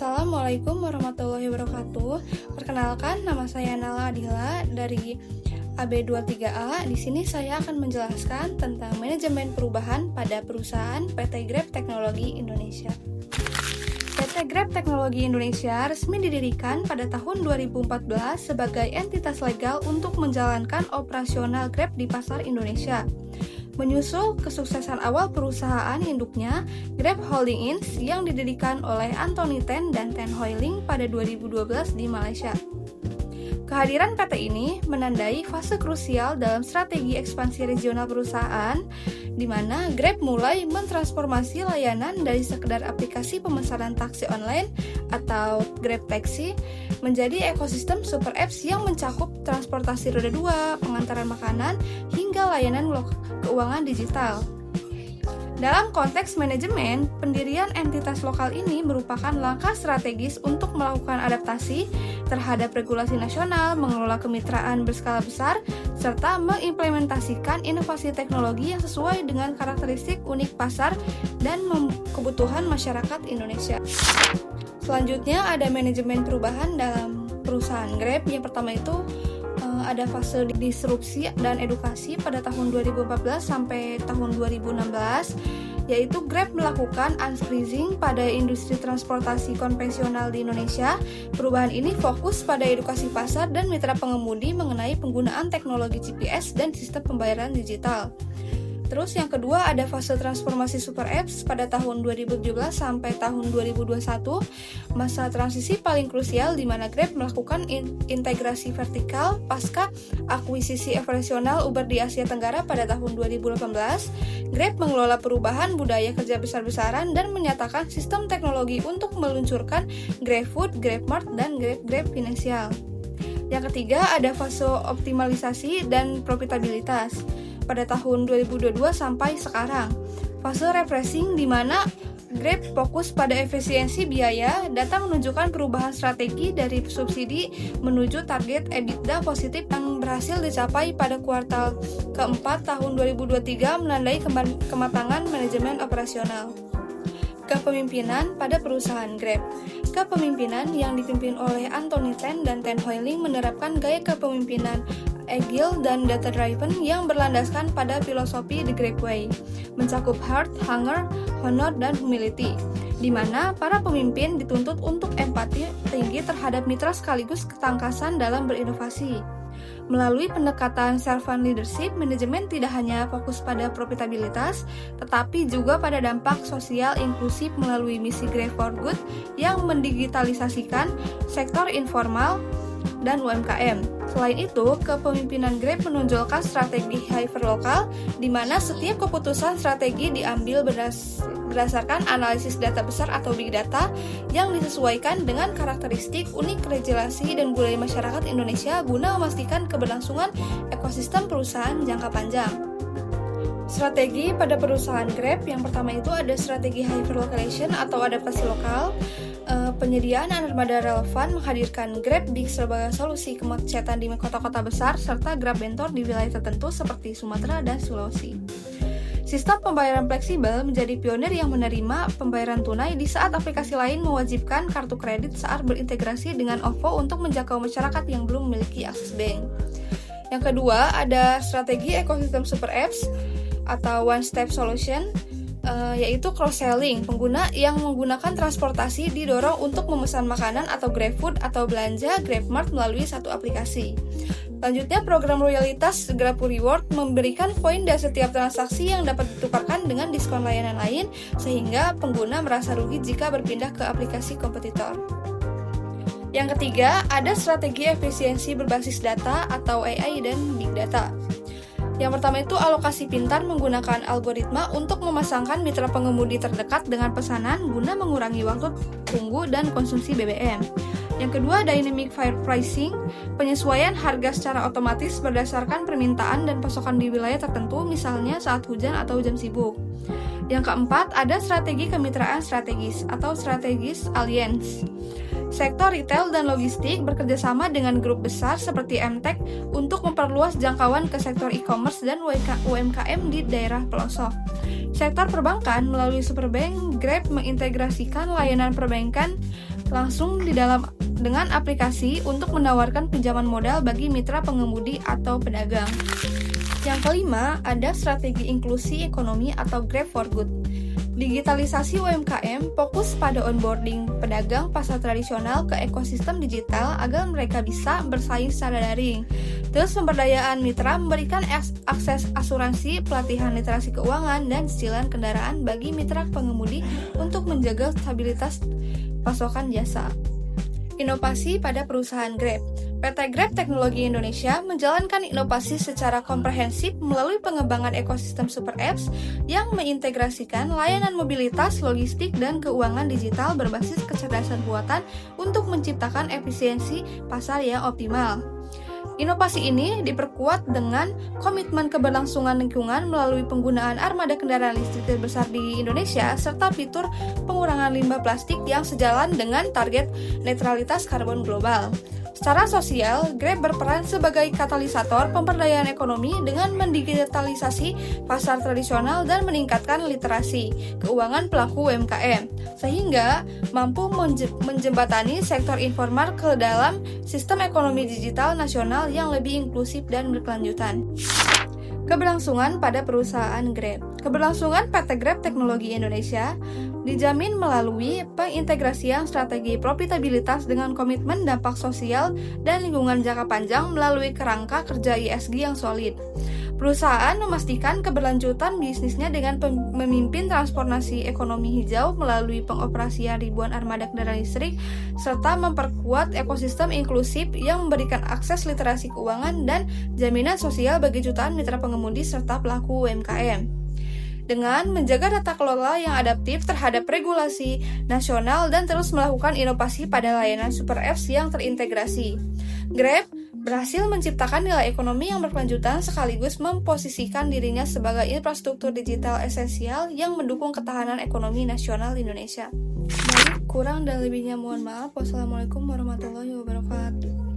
Assalamualaikum warahmatullahi wabarakatuh. Perkenalkan, nama saya Nala Adila dari AB23A. Di sini saya akan menjelaskan tentang manajemen perubahan pada perusahaan PT Grab Teknologi Indonesia. PT Grab Teknologi Indonesia resmi didirikan pada tahun 2014 sebagai entitas legal untuk menjalankan operasional Grab di pasar Indonesia. Menyusul kesuksesan awal perusahaan induknya, Grab Holding Inc. yang didirikan oleh Anthony Tan dan Tan Hoai Ling pada 2012 di Malaysia. Kehadiran PT ini menandai fase krusial dalam strategi ekspansi regional perusahaan, di mana Grab mulai mentransformasi layanan dari sekedar aplikasi pemesanan taksi online atau Grab Taxi menjadi ekosistem super apps yang mencakup transportasi roda 2, pengantaran makanan, hingga layanan keuangan digital. Dalam konteks manajemen, pendirian entitas lokal ini merupakan langkah strategis untuk melakukan adaptasi terhadap regulasi nasional, mengelola kemitraan berskala besar, serta mengimplementasikan inovasi teknologi yang sesuai dengan karakteristik unik pasar dan kebutuhan masyarakat Indonesia. Selanjutnya ada manajemen perubahan dalam perusahaan Grab. Yang pertama itu ada fase disrupsi dan edukasi pada tahun 2014 sampai tahun 2016, yaitu Grab melakukan unfreezing pada industri transportasi konvensional di Indonesia. Perubahan ini fokus pada edukasi pasar dan mitra pengemudi mengenai penggunaan teknologi GPS dan sistem pembayaran digital. Terus yang kedua ada fase transformasi super apps pada tahun 2017 sampai tahun 2021, masa transisi paling krusial di mana Grab melakukan integrasi vertikal pasca akuisisi operasional Uber di Asia Tenggara pada tahun 2018. Grab mengelola perubahan budaya kerja besar-besaran dan menyatakan sistem teknologi untuk meluncurkan GrabFood, GrabMart, dan Grab Financial. Yang ketiga ada fase optimalisasi dan profitabilitas pada tahun 2022 sampai sekarang. Fase refreshing di mana Grab fokus pada efisiensi biaya. Data menunjukkan perubahan strategi dari subsidi menuju target EBITDA positif yang berhasil dicapai pada kuartal keempat tahun 2023, menandai kematangan manajemen operasional. Kepemimpinan pada perusahaan Grab. Kepemimpinan yang dipimpin oleh Anthony Tan dan Tan Hoai Ling menerapkan gaya kepemimpinan agile dan data-driven yang berlandaskan pada filosofi The Grab Way, mencakup heart, hunger, honor, dan humility, di mana para pemimpin dituntut untuk empati tinggi terhadap mitra sekaligus ketangkasan dalam berinovasi. Melalui pendekatan servant leadership, manajemen tidak hanya fokus pada profitabilitas, tetapi juga pada dampak sosial inklusif melalui misi Grab for Good yang mendigitalisasikan sektor informal dan UMKM. Selain itu, kepemimpinan Grab menonjolkan strategi hyperlokal, di mana setiap keputusan strategi diambil berdasarkan analisis data besar atau big data yang disesuaikan dengan karakteristik unik regulasi dan budaya masyarakat Indonesia guna memastikan keberlangsungan ekosistem perusahaan jangka panjang. Strategi pada perusahaan Grab, yang pertama itu ada strategi hyperlocalization atau adaptasi lokal. Penyediaan armada relevan menghadirkan Grab Big sebagai solusi kemacetan di kota-kota besar serta Grab Bentor di wilayah tertentu seperti Sumatera dan Sulawesi. Sistem pembayaran fleksibel menjadi pionir yang menerima pembayaran tunai di saat aplikasi lain mewajibkan kartu kredit saat berintegrasi dengan OVO untuk menjangkau masyarakat yang belum memiliki akses bank. Yang kedua, ada strategi ekosistem super apps atau one step solution, yaitu cross-selling. Pengguna yang menggunakan transportasi didorong untuk memesan makanan atau GrabFood atau belanja GrabMart melalui satu aplikasi. Selanjutnya, program loyalitas GrabFood Reward memberikan poin dari setiap transaksi yang dapat ditukarkan dengan diskon layanan lain, sehingga pengguna merasa rugi jika berpindah ke aplikasi kompetitor. Yang ketiga, ada strategi efisiensi berbasis data atau AI dan Big Data. Yang pertama itu alokasi pintar menggunakan algoritma untuk memasangkan mitra pengemudi terdekat dengan pesanan guna mengurangi waktu tunggu dan konsumsi BBM. Yang kedua, dynamic fare pricing, penyesuaian harga secara otomatis berdasarkan permintaan dan pasokan di wilayah tertentu, misalnya saat hujan atau jam sibuk. Yang keempat, ada strategi kemitraan strategis atau strategis alliance. Sektor retail dan logistik bekerjasama dengan grup besar seperti Mtek untuk memperluas jangkauan ke sektor e-commerce dan UMKM di daerah pelosok. Sektor perbankan melalui Superbank, Grab mengintegrasikan layanan perbankan langsung dengan aplikasi untuk menawarkan pinjaman modal bagi mitra pengemudi atau pedagang. Yang kelima, ada strategi inklusi ekonomi atau Grab for Good. Digitalisasi UMKM fokus pada onboarding pedagang pasar tradisional ke ekosistem digital agar mereka bisa bersaing secara daring. Terus pemberdayaan mitra memberikan akses asuransi, pelatihan literasi keuangan, dan cicilan kendaraan bagi mitra pengemudi untuk menjaga stabilitas pasokan jasa. Inovasi pada perusahaan Grab. PT Grab Teknologi Indonesia menjalankan inovasi secara komprehensif melalui pengembangan ekosistem super apps yang mengintegrasikan layanan mobilitas, logistik, dan keuangan digital berbasis kecerdasan buatan untuk menciptakan efisiensi pasar yang optimal. Inovasi ini diperkuat dengan komitmen keberlangsungan lingkungan melalui penggunaan armada kendaraan listrik terbesar di Indonesia serta fitur pengurangan limbah plastik yang sejalan dengan target netralitas karbon global. Secara sosial, Grab berperan sebagai katalisator pemberdayaan ekonomi dengan mendigitalisasi pasar tradisional dan meningkatkan literasi keuangan pelaku UMKM, sehingga mampu menjembatani sektor informal ke dalam sistem ekonomi digital nasional yang lebih inklusif dan berkelanjutan. Keberlangsungan pada perusahaan Grab. Keberlangsungan PT Grab Teknologi Indonesia dijamin melalui pengintegrasian strategi profitabilitas dengan komitmen dampak sosial dan lingkungan jangka panjang melalui kerangka kerja ESG yang solid. Perusahaan memastikan keberlanjutan bisnisnya dengan memimpin transformasi ekonomi hijau melalui pengoperasian ribuan armada kendaraan listrik serta memperkuat ekosistem inklusif yang memberikan akses literasi keuangan dan jaminan sosial bagi jutaan mitra pengemudi serta pelaku UMKM. Dengan menjaga tata kelola yang adaptif terhadap regulasi nasional dan terus melakukan inovasi pada layanan super apps yang terintegrasi, Grab berhasil menciptakan nilai ekonomi yang berkelanjutan sekaligus memposisikan dirinya sebagai infrastruktur digital esensial yang mendukung ketahanan ekonomi nasional Indonesia. Baik, kurang dan lebihnya mohon maaf. Wassalamualaikum warahmatullahi wabarakatuh.